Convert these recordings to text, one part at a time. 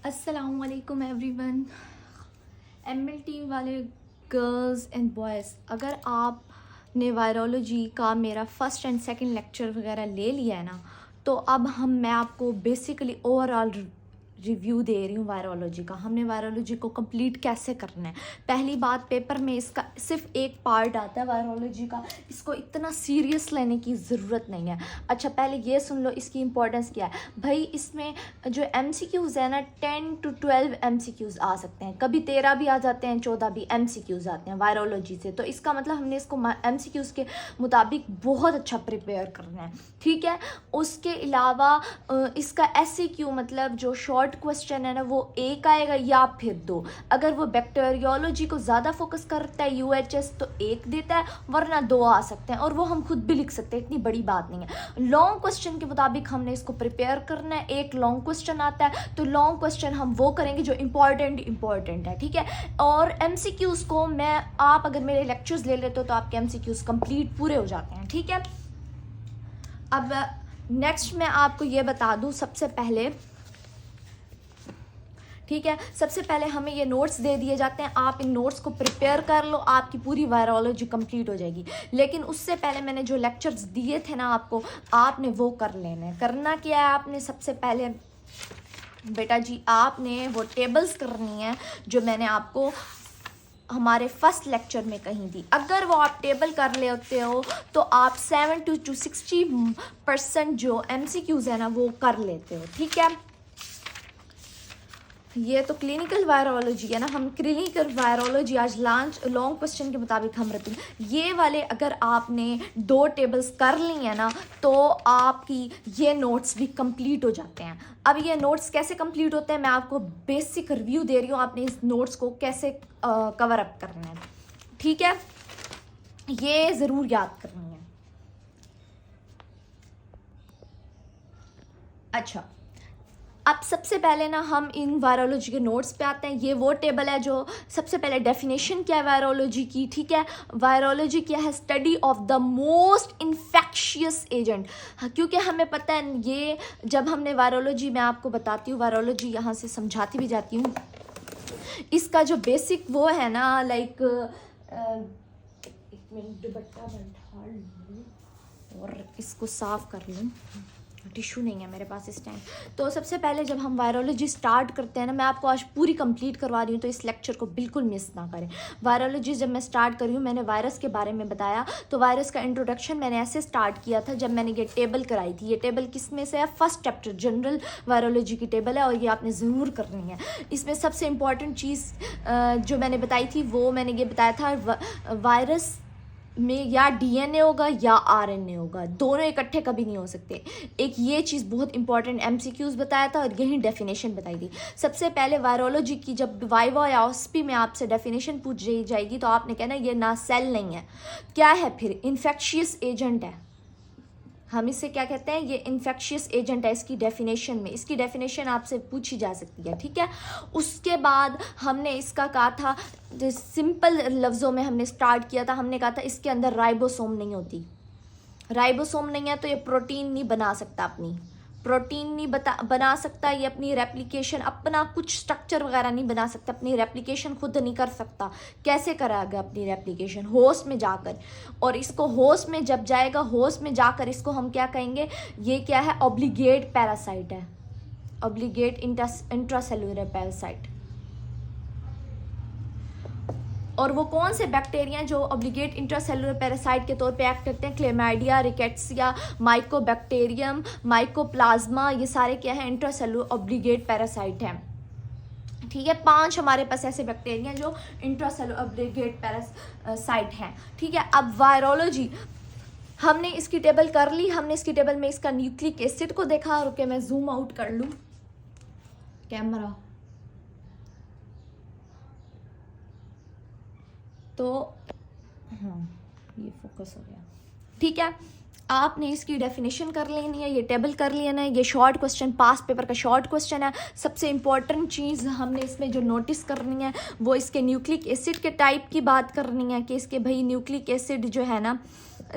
अस्सलामुअलैकुम everyone. ML team वाले girls and boys, अगर आपने वायरोलॉजी का मेरा फ़र्स्ट एंड सेकंड लेक्चर वगैरह ले लिया है ना, तो अब मैं आपको बेसिकली ओवरऑल रिव्यू दे रही हूँ वायरोलॉजी का। हमने वायरोलॉजी को कंप्लीट कैसे करना है। पहली बात, पेपर में इसका सिर्फ एक पार्ट आता है वायरोलॉजी का, इसको इतना सीरियस लेने की ज़रूरत नहीं है। अच्छा, पहले ये सुन लो इसकी इम्पोर्टेंस क्या है भाई। इसमें जो MCQs है ना, 10 to 12 MCQs आ सकते हैं, कभी 13 भी आ जाते हैं, 14 भी MCQs आते हैं वायरोलॉजी से। तो इसका मतलब हमने इसको MCQs के मुताबिक बहुत अच्छा प्रिपेयर करना है, ठीक है। उसके अलावा इसका SCQ मतलब जो शॉर्ट क्वेश्चन है ना, वो एक आएगा या फिर दो। अगर वो बैक्टीरियोलॉजी को ज़्यादा फोकस करता है UHS तो एक देता है, वरना दो आ सकते हैं, और वो हम खुद भी लिख सकते हैं, इतनी बड़ी बात नहीं है। लॉन्ग क्वेश्चन के मुताबिक हमने इसको प्रिपेयर करना है। एक लॉन्ग क्वेश्चन आता है तो लॉन्ग क्वेश्चन हम वो करेंगे जो इंपॉर्टेंट है, ठीक है। और MCQs को आप अगर मेरे लेक्चर्स ले लेते हो तो आपके MCQs कंप्लीट पूरे हो जाते हैं, ठीक है। अब नेक्स्ट मैं आपको ये बता दूं सबसे पहले, ठीक है। सबसे पहले हमें ये नोट्स दे दिए जाते हैं, आप इन नोट्स को प्रिपेयर कर लो, आपकी पूरी वायरोलॉजी कंप्लीट हो जाएगी। लेकिन उससे पहले मैंने जो लेक्चर्स दिए थे ना आपको, आपने वो कर लेने। करना क्या है आपने, सबसे पहले बेटा जी आपने वो टेबल्स करनी है जो मैंने आपको हमारे फर्स्ट लेक्चर में कहीं दी। अगर वो आप टेबल कर लेते हो तो आप 70 to 60% जो MCQs है ना वो कर लेते हो, ठीक है। ये तो क्लिनिकल वायरोलॉजी है ना, हम क्लिनिकल वायरोलॉजी आज लॉन्ग क्वेश्चन के मुताबिक हम रखते हैं। ये वाले अगर आपने 2 टेबल्स कर ली हैं ना, तो आपकी ये नोट्स भी कंप्लीट हो जाते हैं। अब ये नोट्स कैसे कंप्लीट होते हैं, मैं आपको बेसिक रिव्यू दे रही हूँ, आपने इस नोट्स को कैसे कवर अप करना है, ठीक है। ये ज़रूर याद करनी है। अच्छा, अब सबसे पहले ना हम इन वायरोलॉजी के नोट्स पे आते हैं। ये वो टेबल है जो सबसे पहले डेफिनेशन क्या है वायरोलॉजी की, ठीक है। वायरोलॉजी क्या है, study of the most infectious agent. क्योंकि हमें पता है ये, जब हमने वायरोलॉजी, मैं आपको बताती हूँ वायरोलॉजी, यहाँ से समझाती भी जाती हूँ। इसका जो बेसिक वो है ना, लाइक एक मिनट दुपट्टा बैठा लूँ और इसको साफ कर लूँ, टिश्यू नहीं है मेरे पास इस टाइम। तो सबसे पहले जब हम वायरोलॉजी स्टार्ट करते हैं ना, मैं आपको आज पूरी कंप्लीट करवा रही हूँ, तो इस लेक्चर को बिल्कुल मिस ना करें। वायरोलॉजी जब मैं स्टार्ट कर रही हूँ, मैंने वायरस के बारे में बताया, तो वायरस का इंट्रोडक्शन मैंने ऐसे स्टार्ट किया था जब मैंने ये टेबल कराई थी। ये टेबल किस में से है, फर्स्ट चैप्टर जनरल वायरोलॉजी की टेबल है, और ये आपने ज़रूर करनी है। इसमें सबसे इम्पॉर्टेंट चीज़ जो मैंने बताई थी वो मैंने ये बताया था, वायरस में या DNA होगा या RNA होगा, दोनों इकट्ठे कभी नहीं हो सकते। एक ये चीज़ बहुत इंपॉर्टेंट MCQs बताया था, और यही डेफिनेशन बताई थी। सबसे पहले वायरोलॉजी की जब वाइवा या OSPI में आपसे डेफिनेशन पूछ जाएगी तो आपने कहना ये ना सेल नहीं है, क्या है फिर, इन्फेक्शियस एजेंट है। हम इसे क्या कहते हैं, ये इन्फेक्शियस एजेंट है। इसकी डेफिनेशन में, इसकी डेफिनेशन आपसे पूछी जा सकती है, ठीक है। उसके बाद हमने इसका कहा था, सिंपल लफ्ज़ों में हमने स्टार्ट किया था, हमने कहा था इसके अंदर राइबोसोम नहीं होती। राइबोसोम नहीं है तो ये प्रोटीन नहीं बना सकता, अपनी प्रोटीन नहीं बना सकता, ये अपनी रेप्लिकेशन, अपना कुछ स्ट्रक्चर वगैरह नहीं बना सकता, अपनी रेप्लिकेशन खुद नहीं कर सकता। कैसे कराएगा अपनी रेप्लिकेशन, होस्ट में जाकर। और इसको होस्ट में जब जाएगा, होस्ट में जाकर इसको हम क्या कहेंगे, ये क्या है, ऑब्लिगेट पैरासाइट है, ऑब्लिगेट इंट्रासेलुलर पैरासाइट। और वो कौन से बैक्टीरिया जो ऑब्लिगेट इंट्रासेलुलर पैरासाइट के तौर पे एक्ट करते हैं, क्लेमाइडिया, रिकेट्सिया, माइकोबैक्टीरियम, माइकोप्लाज्मा, ये सारे क्या है, इंट्रासेलुलर ऑब्लिगेट पैरासाइट हैं, ठीक है। 5 हमारे पास ऐसे बैक्टीरिया जो इंट्रासेलुलर ऑब्लिगेट पैरासाइट हैं, ठीक है। अब वायरोलॉजी हमने इसकी टेबल कर ली, हमने इसकी टेबल में इसका न्यूक्लिक एसिड को देखा। रुके मैं जूम आउट कर लूँ कैमरा, तो हाँ ये फोकस हो गया, ठीक है। आपने इसकी डेफिनेशन कर लेनी है, ये टेबल कर लेना है। ये शॉर्ट क्वेश्चन, पास्ट पेपर का शॉर्ट क्वेश्चन है। सबसे इम्पॉर्टेंट चीज़ हमने इसमें जो नोटिस करनी है वो इसके न्यूक्लिक एसिड के टाइप की बात करनी है, कि इसके भाई न्यूक्लिक एसिड जो है ना,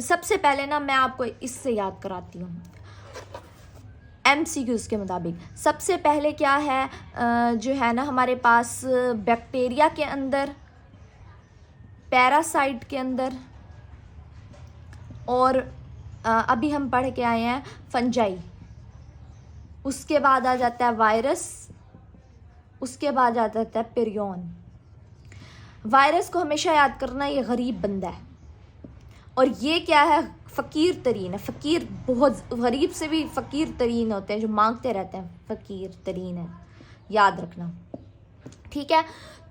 सबसे पहले ना मैं आपको इससे याद कराती हूँ। MCQs के मुताबिक सबसे पहले क्या है, जो है ना हमारे पास बैक्टीरिया के अंदर, पैरासाइट के अंदर, और अभी हम पढ़ के आए हैं फंजाई, उसके बाद आ जाता है वायरस, उसके बाद आ जाता है पिरियन। वायरस को हमेशा याद करना, ये गरीब बंदा है, और ये क्या है, फ़कीर तरीन है। फ़कीर बहुत गरीब से भी फ़कीर तरीन होते हैं, जो मांगते रहते हैं, फ़कीर तरीन है, याद रखना, ठीक है।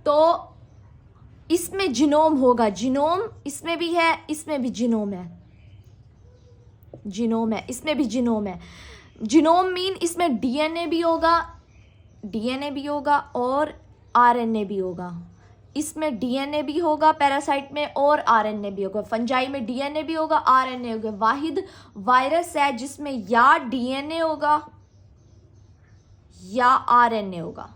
तो इसमें जिनोम होगा, जिनोम इसमें भी है, इसमें भी जिनोम है, जिनोम है, इसमें भी जिनोम है। जिनोम मीन इसमें डीएनए भी होगा, डीएनए भी होगा और आरएनए भी होगा। इसमें डीएनए भी होगा पैरासाइट में, और आरएनए भी होगा। फंजाई में डीएनए भी होगा, आरएनए होगा। वाहिद वायरस है जिसमें या डीएनए होगा या आरएनए होगा।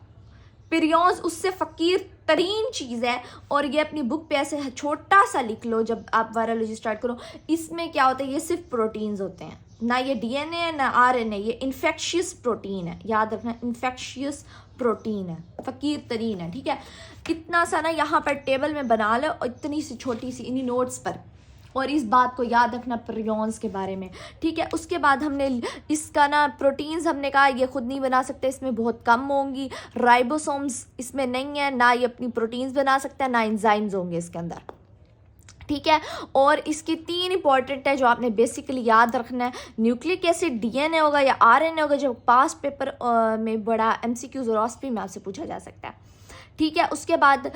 पिरियंस उससे फ़कीर तरीन चीज़ है, और ये अपनी बुक पे ऐसे छोटा सा लिख लो जब आप वायरोलॉजी स्टार्ट करो। इसमें क्या होता है, ये सिर्फ प्रोटीन्स होते हैं, ना ये डीएनए है ना आरएनए, ये इन्फेक्शियस प्रोटीन है, याद रखना, इन्फेक्शियस प्रोटीन है, फ़कीर तरीन है, ठीक है। इतना सा ना यहाँ पर टेबल में बना लो, और इतनी सी छोटी सी इन्हीं नोट्स पर, और इस बात को याद रखना पिरियंस के बारे में, ठीक है। उसके बाद हमने इसका ना प्रोटीन्स हमने कहा ये खुद नहीं बना सकते, इसमें बहुत कम होंगी, राइबोसोम्स इसमें नहीं है, ना ये अपनी प्रोटीन्स बना सकता है, ना एंजाइम्स होंगे इसके अंदर, ठीक है। और इसकी 3 इंपॉर्टेंट है जो आपने बेसिकली याद रखना है। न्यूक्लिक एसिड डीएनए होगा या आरएनए होगा, जो पास पेपर में बड़ा MCQs और OSPI में आपसे पूछा जा सकता है, ठीक है। उसके बाद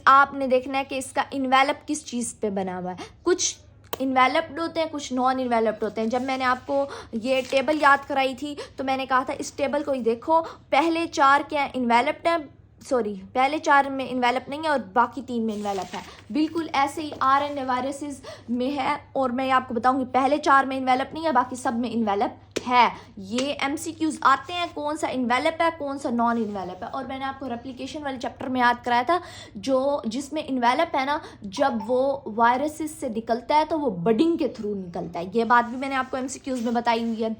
आपने देखना है कि इसका इन्वेलप किस चीज़ पे बना हुआ है। कुछ इन्वेलप्ड होते हैं, कुछ नॉन इन्वेलप्ड होते हैं। जब मैंने आपको ये टेबल याद कराई थी तो मैंने कहा था इस टेबल को ही देखो, पहले 4 क्या इन्वेलप्ड हैं, सॉरी पहले 4 में इन्वेलप नहीं है और बाकी 3 में इन्वेलप है। बिल्कुल ऐसे ही आरएनए वायरसेस में है, और मैं आपको बताऊंगी पहले 4 में इन्वेलप नहीं है, बाकी सब में इन्वेलप है। ये MCQs आते हैं कौन सा इन्वेलप है, कौन सा नॉन इन्वेलप है। और मैंने आपको रेप्लिकेशन वाले चैप्टर में याद कराया था, जो जिसमें इन्वेलप है ना, जब वो वायरसेस से निकलता है तो वो बडिंग के थ्रू निकलता है। ये बात भी मैंने आपको MCQs में बताई हुई है,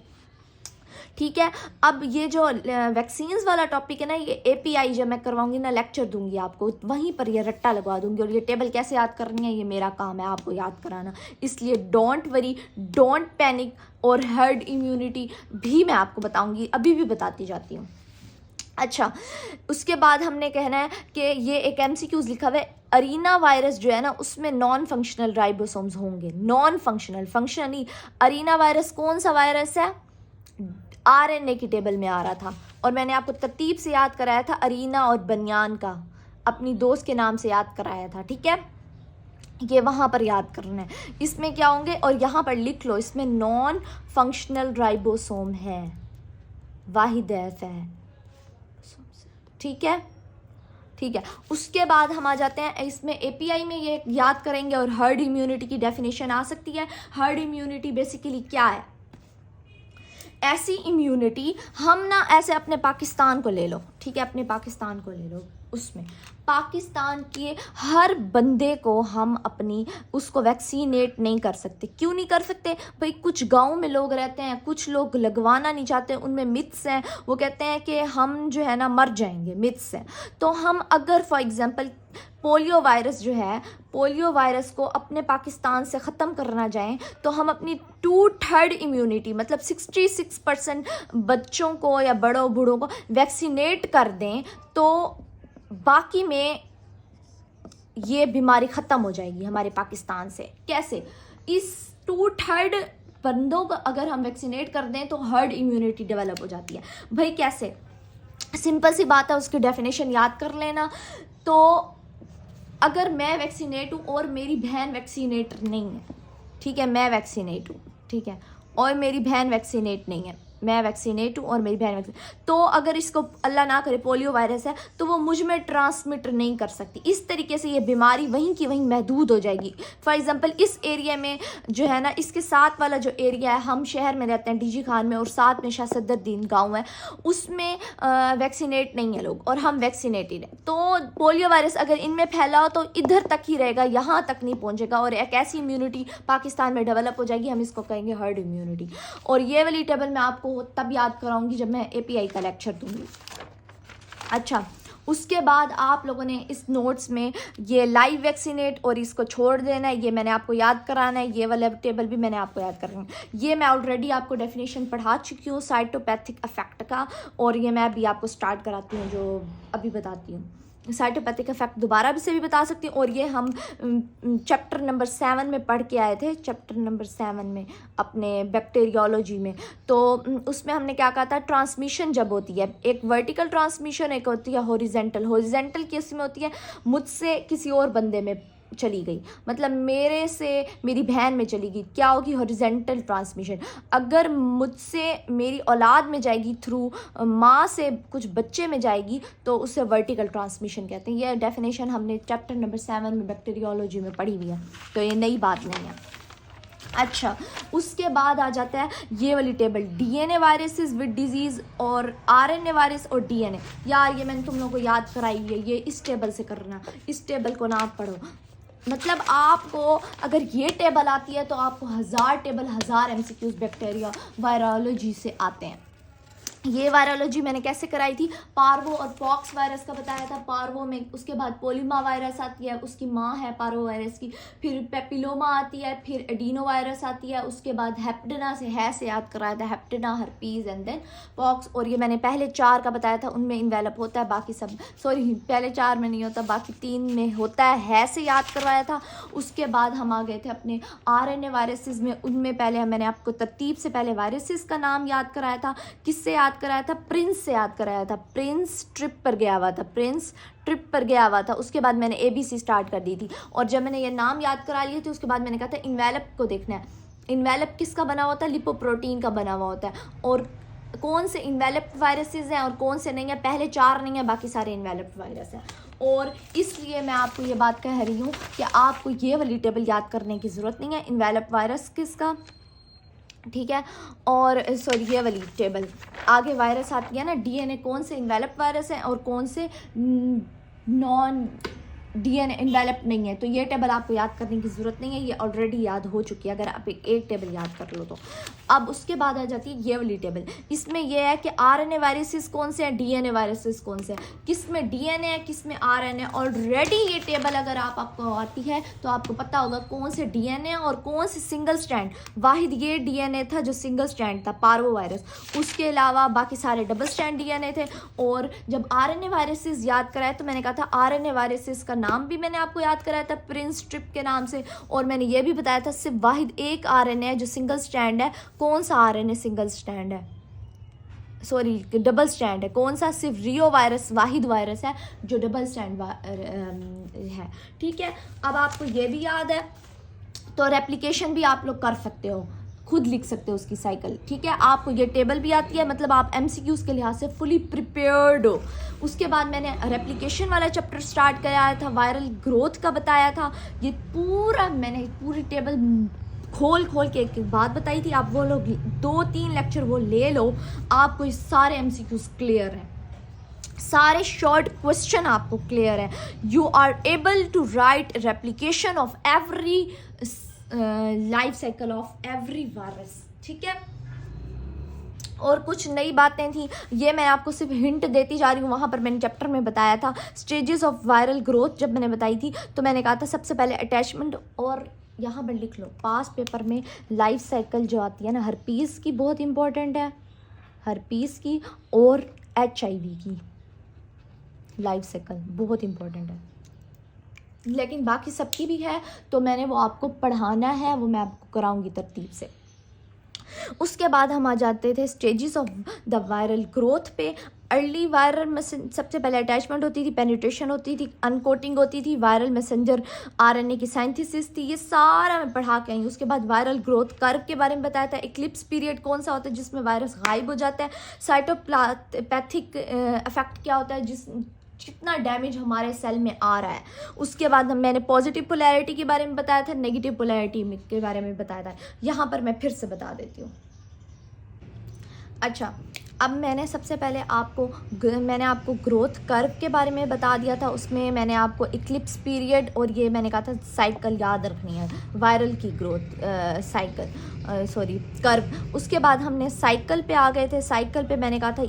ठीक है। अब ये जो वैक्सीन्स वाला टॉपिक है ना, ये API जब मैं करवाऊंगी ना, लेक्चर दूंगी आपको, वहीं पर ये रट्टा लगवा दूंगी, और ये टेबल कैसे याद करनी है ये मेरा काम है आपको याद कराना। इसलिए डोंट वरी, डोंट पैनिक, और हर्ड इम्यूनिटी भी मैं आपको बताऊंगी, अभी भी बताती जाती हूँ। अच्छा, उसके बाद हमने कहना है कि ये एक MCQs लिखा हुआ है, अरीना वायरस जो है ना उसमें नॉन फंक्शनल राइबोसोम्स होंगे, नॉन फंक्शनल, फंक्शनल नहीं। अरीना वायरस कौन सा वायरस है, आरएनए की टेबल में आ रहा था, और मैंने आपको तरतीब से याद कराया था, अरीना और बनियान का अपनी दोस्त के नाम से याद कराया था, ठीक है। ये वहाँ पर याद करना है, इसमें क्या होंगे, और यहाँ पर लिख लो, इसमें नॉन फंक्शनल राइबोसोम है, वाहिद एफ है, ठीक है, ठीक है। उसके बाद हम आ जाते हैं इसमें API में, ये याद करेंगे, और हर्ड इम्यूनिटी की डेफिनेशन आ सकती है। हर्ड इम्यूनिटी बेसिकली क्या है, ऐसी इम्यूनिटी, हम ना ऐसे अपने पाकिस्तान को ले लो, ठीक है, अपने पाकिस्तान को ले लो, उसमें पाकिस्तान के हर बंदे को हम अपनी उसको वैक्सीनेट नहीं कर सकते। क्यों नहीं कर सकते भाई, कुछ गांव में लोग रहते हैं, कुछ लोग लगवाना नहीं चाहते, उनमें मिथ्स हैं, वो कहते हैं कि हम जो है ना मर जाएंगे, मिथ्स हैं। तो हम अगर फॉर एग्जांपल पोलियो वायरस जो है, पोलियो वायरस को अपने पाकिस्तान से ख़त्म करना चाहें, तो हम अपनी 2/3 इम्यूनिटी, मतलब 66% बच्चों को या बड़ों बूढ़ों को वैक्सीनेट कर दें, तो बाकी में ये बीमारी ख़त्म हो जाएगी हमारे पाकिस्तान से। कैसे, इस 2/3 बंदों को अगर हम वैक्सीनेट कर दें तो हर्ड इम्यूनिटी डेवलप हो जाती है। भाई कैसे, सिंपल सी बात है, उसकी डेफिनेशन याद कर लेना। तो अगर मैं वैक्सीनेट हूँ और मेरी बहन वैक्सीनेट नहीं है, ठीक है, मैं वैक्सीनेट हूँ, ठीक है, और मेरी बहन वैक्सीनेट नहीं है, मैं वैक्सीनेट हूँ और मेरी बहन वैक्सीनेट, तो अगर इसको अल्लाह ना करे पोलियो वायरस है तो वो मुझ में ट्रांसमिट नहीं कर सकती। इस तरीके से ये बीमारी वहीं की वहीं महदूद हो जाएगी। फॉर एग्जांपल इस एरिया में जो है ना, इसके साथ वाला जो एरिया है, हम शहर में रहते हैं DG खान में, और साथ में शाह सदरुद्दीन गाँव है, उसमें वैक्सीनेट नहीं है लोग, और हम वैक्सीनेटेड हैं। तो पोलियो वायरस अगर इनमें फैला हो तो इधर तक ही रहेगा, यहाँ तक नहीं पहुँचेगा, और एक ऐसी इम्यूनिटी पाकिस्तान में डेवलप हो जाएगी, हम इसको कहेंगे हर्ड इम्यूनिटी। और ये वाली टेबल मैं आपको आपको तब याद कराऊंगी जब मैं API का लेक्चर दूंगी। अच्छा, उसके बाद आप लोगों ने इस नोट्स में ये लाइव वैक्सीनेट और इसको छोड़ देना है, ये मैंने आपको याद कराना है, ये वाला टेबल भी मैंने आपको याद करना है। ये मैं ऑलरेडी आपको डेफिनेशन पढ़ा चुकी हूँ साइटोपैथिक इफेक्ट का, और ये मैं अभी आपको स्टार्ट कराती हूँ, जो अभी बताती हूँ। साइटोपैथिक इफेक्ट दोबारा भी से भी बता सकती हूँ, और ये हम चैप्टर नंबर 7 में पढ़ के आए थे, चैप्टर नंबर 7 में अपने बैक्टीरियोलॉजी में। तो उसमें हमने क्या कहा था, ट्रांसमिशन जब होती है, एक वर्टिकल ट्रांसमिशन, एक होती है हॉरिजेंटल। हॉरिजेंटल किस में होती है, मुझसे किसी और बंदे में चली गई, मतलब मेरे से मेरी बहन में चली गई, क्या होगी, हॉरिजेंटल ट्रांसमिशन। अगर मुझसे मेरी औलाद में जाएगी, थ्रू माँ से कुछ बच्चे में जाएगी, तो उसे वर्टिकल ट्रांसमिशन कहते हैं। ये डेफिनेशन हमने चैप्टर नंबर 7 में बैक्टीरियोलॉजी में पढ़ी हुई है, तो ये नई बात नहीं है। अच्छा, उसके बाद आ जाता है ये वाली table, DNA viruses with disease और RNA वायरस और DNA। यार ये मैंने तुम लोगों को याद कराई है, ये इस टेबल से करना, इस टेबल को ना आप पढ़ो। मतलब आपको अगर ये टेबल आती है तो आपको 1000 टेबल, 1000 MCQs बैक्टीरिया वायरोलॉजी से आते हैं। ये वायरोलॉजी मैंने कैसे कराई थी, पार्वो और पॉक्स वायरस का बताया था। पार्वो में उसके बाद पोलिमा वायरस आती है, उसकी माँ है पार्वो वायरस की, फिर पेपिलोमा आती है, फिर एडिनो वायरस आती है, उसके बाद हेप्टिना से याद कराया था, हेप्टिना, हर्पीज एंड देन पॉक्स। और ये मैंने पहले 4 का बताया था, उनमें इन्वेलप होता है, बाकी सब सॉरी पहले 4 में नहीं होता, बाकी 3 में होता है से याद करवाया था। उसके बाद हम आ गए थे अपने RNA वायरसेस में, उनमें पहले मैंने आपको तरतीब से पहले वायरसेस का नाम याद कराया था। किससे याद कराया था, प्रिंस से याद कराया था। प्रिंस ट्रिप पर गया हुआ था, प्रिंस ट्रिप पर गया हुआ था। उसके बाद मैंने ABC स्टार्ट कर दी थी, और जब मैंने ये नाम याद करा लिए थे उसके बाद मैंने कहा था इन्वेलप को देखना है। इन्वेलप किसका बना होता है, लिपोप्रोटीन का बना हुआ होता है, और कौन से इन्वेलप वायरसेस हैं और कौन से नहीं है, पहले 4 नहीं है, बाकी सारे इन्वेलप वायरस हैं। और इसलिए मैं आपको ये बात कह रही हूँ कि आपको ये वाली टेबल याद करने की ज़रूरत नहीं है, इन्वेलप वायरस किसका, ठीक है। और सॉरी ये वाली टेबल आगे वायरस आती है ना, DNA कौन से इन्वेलप वायरस हैं और कौन से नॉन DNA इन्वेलप नहीं है, तो ये टेबल आपको याद करने की ज़रूरत नहीं है, ये ऑलरेडी याद हो चुकी है अगर आप एक टेबल याद कर लो तो। अब उसके बाद आ जाती है ये वाली टेबल, इसमें यह है कि RNA वायरसेस कौन से हैं, DNA वायरसेस कौन से हैं, किस में DNA है, किस में RNA। ऑलरेडी ये टेबल अगर आपको आती है तो आपको पता होगा कौन से DNA और कौन से सिंगल स्ट्रैंड। वाहिद ये DNA था जो सिंगल स्ट्रैंड था, पार्वो वायरस, उसके अलावा बाकी सारे डबल स्ट्रैंड DNA थे। और जब RNA वायरसेस याद कराए तो मैंने कहा था RNA वायरसेस का नाम भी मैंने आपको याद कराया था प्रिंस ट्रिप के नाम से, और मैंने ये भी बताया था सिर्फ वाहिद एक RNA है जो सिंगल स्ट्रैंड है। कौन सा RNA सिंगल स्ट्रैंड है, सॉरी डबल स्ट्रैंड है, कौन सा, सिर्फ रियो वायरस वाहिद वायरस है जो डबल स्ट्रैंड है, ठीक है। अब आपको ये भी याद है तो रेप्लिकेशन भी आप लोग कर सकते हो, खुद लिख सकते हो उसकी साइकिल, ठीक है। आपको ये टेबल भी आती है, मतलब आप MCQs के लिहाज से फुली प्रिपेयर्ड हो। उसके बाद मैंने रेप्लिकेशन वाला चैप्टर स्टार्ट कराया था, वायरल ग्रोथ का बताया था। ये पूरा मैंने पूरी टेबल खोल के एक बात बताई थी, आप वो लोग 2-3 लेक्चर वो ले लो, आपको ये सारे MCQs क्लियर हैं, सारे शॉर्ट क्वेश्चन आपको क्लियर है। You are able to write replication of every life cycle of every virus, ठीक है। और कुछ नई बातें थी, ये मैं आपको सिर्फ हिंट देती जा रही हूँ। वहाँ पर मैंने चैप्टर में बताया था स्टेजेस ऑफ वायरल ग्रोथ, जब मैंने बताई थी तो मैंने कहा था सबसे पहले अटैचमेंट, और यहाँ पर लिख लो पास पेपर में लाइफ साइकिल जो आती है ना, हर्पीज़ की बहुत इंपॉर्टेंट है, हर्पीज़ की और HIV की लाइफ साइकिल बहुत इंपॉर्टेंट है, लेकिन बाकी सबकी भी है, तो मैंने वो आपको पढ़ाना है, वो मैं आपको कराऊंगी तरतीब से। उसके बाद हम आ जाते थे stages of the viral growth पे। अर्ली वायरल में सबसे पहले अटैचमेंट होती थी, पेनिट्रेशन होती थी, अनकोटिंग होती थी, वायरल मैसेंजर RNA की साइंथिसिस थी, ये सारा मैं पढ़ा के आई। उसके बाद वायरल ग्रोथ कर्व के बारे में बताया था, एक्लिप्स पीरियड कौन सा होता है जिसमें वायरस गायब हो जाता है, साइटोपैथिक इफेक्ट क्या होता है जितना डैमेज हमारे सेल में आ रहा है। उसके बाद मैंने पॉजिटिव पोलैरिटी के बारे में बताया था, नेगेटिव पोलैरिटी के बारे में बताया था, यहाँ पर मैं फिर से बता देती हूँ। अच्छा, अब मैंने सबसे पहले मैंने आपको ग्रोथ कर्व के बारे में बता दिया था, उसमें मैंने आपको इक्लिप्स पीरियड और ये मैंने कहा था साइकिल याद रखनी है, वायरल की ग्रोथ कर्व। उसके बाद हमने साइकिल पे आ गए थे। साइकिल पे मैंने कहा था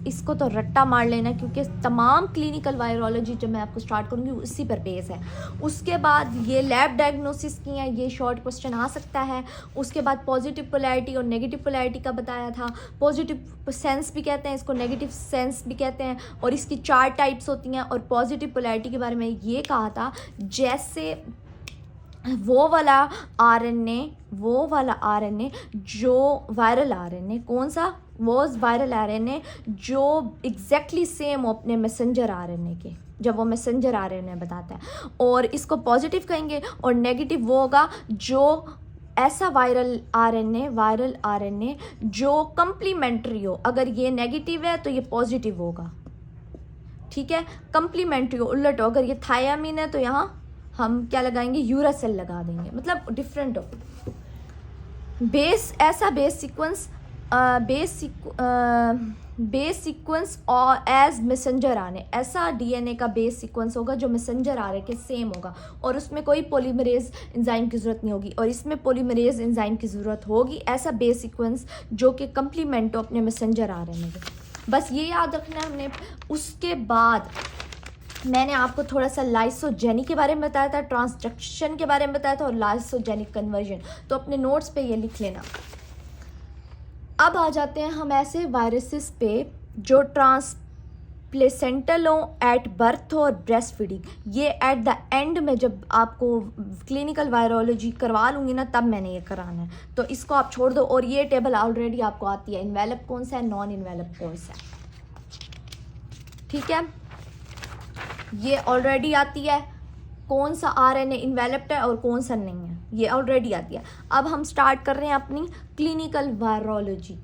इसको तो रट्टा मार लेना, क्योंकि तमाम क्लिनिकल वायरोलॉजी जो मैं आपको स्टार्ट करूँगी उसी पर बेस है। उसके बाद ये लैब डायग्नोसिस की है, ये शॉर्ट क्वेश्चन आ सकता है। उसके बाद पॉजिटिव पोलैरिटी और नेगेटिव पोलैरिटी का बताया था। पॉजिटिव सेंस भी कहते हैं इसको, नेगेटिव सेंस भी कहते हैं, और इसकी 4 टाइप्स होती हैं। और पॉजिटिव पोलैरिटी के बारे में ये कहा था, जैसे वो वाला आरएनए जो वायरल आरएनए, कौन सा, वो वायरल आरएनए जो एग्जैक्टली सेम हो अपने मैसेंजर आरएनए के, जब वो मैसेंजर आरएनए बताता है, और इसको पॉजिटिव कहेंगे। और नेगेटिव वो होगा जो ऐसा वायरल आरएनए जो कंप्लीमेंट्री हो। अगर ये नेगेटिव है तो ये पॉजिटिव होगा, ठीक है, कंप्लीमेंट्री हो, उलट हो। अगर ये थायामीन है तो यहाँ हम क्या लगाएंगे, यूरासेल लगा देंगे, मतलब डिफरेंट हो। बेस सीक्वेंस और एज मैसेंजर आरएनए, ऐसा डीएनए का बेस सीक्वेंस होगा जो मैसेंजर आरएनए के सेम होगा, और उसमें कोई पॉलीमरेज एंजाइम की ज़रूरत नहीं होगी, और इसमें पॉलीमरेज एंजाइम की ज़रूरत होगी। ऐसा बेस सीक्वेंस जो कि कंप्लीमेंट हो अपने मैसेंजर आरएनए के, बस ये याद रखना है हमने। उसके बाद मैंने आपको थोड़ा सा लाइसोजेनिक के बारे में बताया था, ट्रांसडक्शन के बारे में बताया था, और लाइसोजेनिक कन्वर्जन, तो अपने नोट्स पे ये लिख लेना। अब आ जाते हैं हम ऐसे वायरसेस पे जो ट्रांसप्लेसेंटल हो, एट बर्थ हो और ब्रेस्ट फीडिंग। ये एट द एंड में जब आपको क्लिनिकल वायरोलॉजी करवा लूँगी ना, तब मैंने ये कराना है, तो इसको आप छोड़ दो। और ये टेबल ऑलरेडी आपको आती है, इन्वेलप कौन सा है, नॉन इन्वेलप कौन सा है, ठीक है, ये ऑलरेडी आती है, कौन सा आरएनए इन्वेलप्ड है और कौन सा नहीं है, ये ऑलरेडी आती है। अब हम स्टार्ट कर रहे हैं अपनी क्लिनिकल वायरोलॉजी।